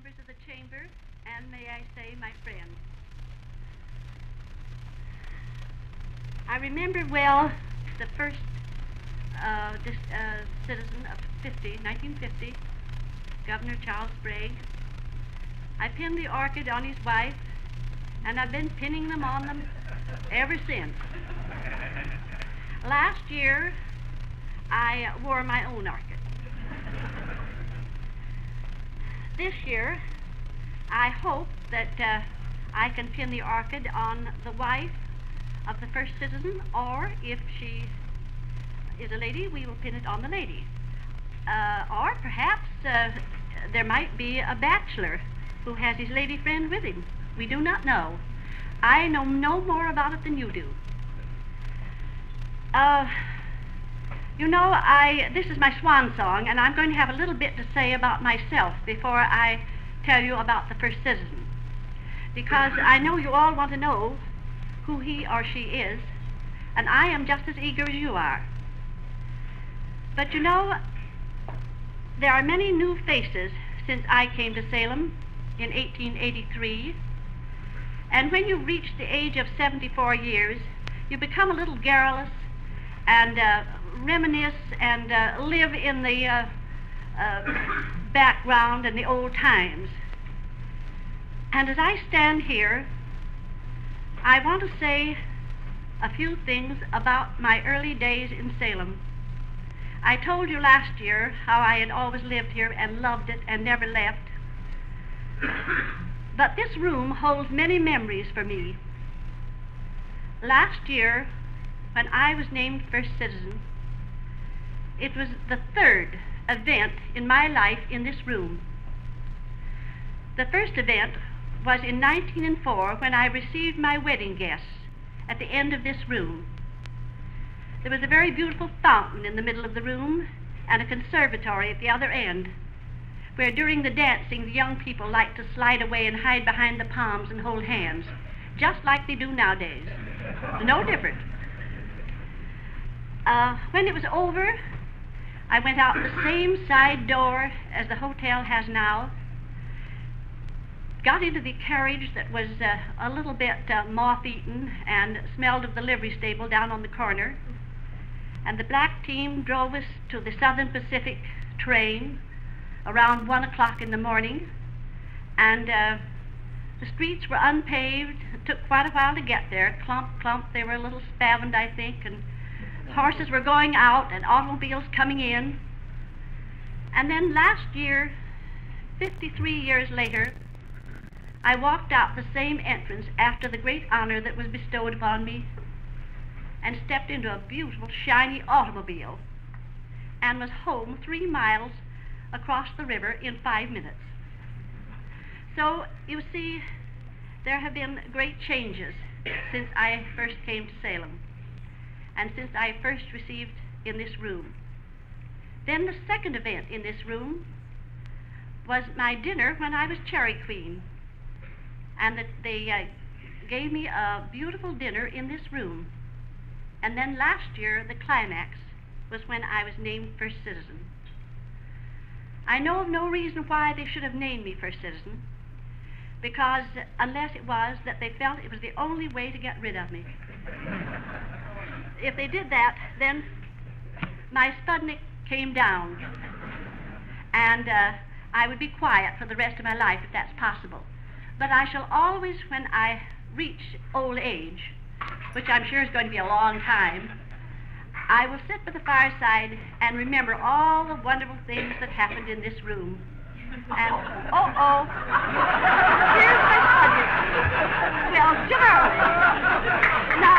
members of the chamber, and may I say, my friends. I remember well the first citizen of 1950, Governor Charles Sprague. I pinned the orchid on his wife, and I've been pinning them on them ever since. Last year, I wore my own orchid. This year, I hope that I can pin the orchid on the wife of the first citizen, or if she is a lady, we will pin it on the lady. Or perhaps there might be a bachelor who has his lady friend with him. We do not know. I know no more about it than you do. You know, this is my swan song, and I'm going to have a little bit to say about myself before I tell you about the first citizen. Because I know you all want to know who he or she is, and I am just as eager as you are. But you know, there are many new faces since I came to Salem in 1883, and when you reach the age of 74 years, you become a little garrulous and reminisce and live in the background and the old times. And as I stand here, I want to say a few things about my early days in Salem. I told you last year how I had always lived here and loved it and never left. But this room holds many memories for me. Last year, when I was named first citizen, it was the third event in my life in this room. The first event was in 1904 when I received my wedding guests at the end of this room. There was a very beautiful fountain in the middle of the room and a conservatory at the other end, where during the dancing the young people liked to slide away and hide behind the palms and hold hands, just like they do nowadays. No different. When it was over, I went out the same side door as the hotel has now, got into the carriage that was a little bit moth-eaten and smelled of the livery stable down on the corner, and the black team drove us to the Southern Pacific train around 1 o'clock in the morning, and the streets were unpaved. It took quite a while to get there. Clump, clump, they were a little spavined, I think, and horses were going out and automobiles coming in. And then last year, 53 years later, I walked out the same entrance after the great honor that was bestowed upon me and stepped into a beautiful, shiny automobile and was home 3 miles across the river in 5 minutes. So, you see, there have been great changes since I first came to Salem and since I first received in this room. Then the second event in this room was my dinner when I was Cherry Queen, and they gave me a beautiful dinner in this room. And then last year, the climax was when I was named first citizen. I know of no reason why they should have named me first citizen, because unless it was that they felt it was the only way to get rid of me. If they did that, then my Sputnik came down, and I would be quiet for the rest of my life if that's possible. But I shall always, when I reach old age, which I'm sure is going to be a long time, I will sit by the fireside and remember all the wonderful things that happened in this room. And, uh-oh, here's my Sputnik. Well, Charlie, now,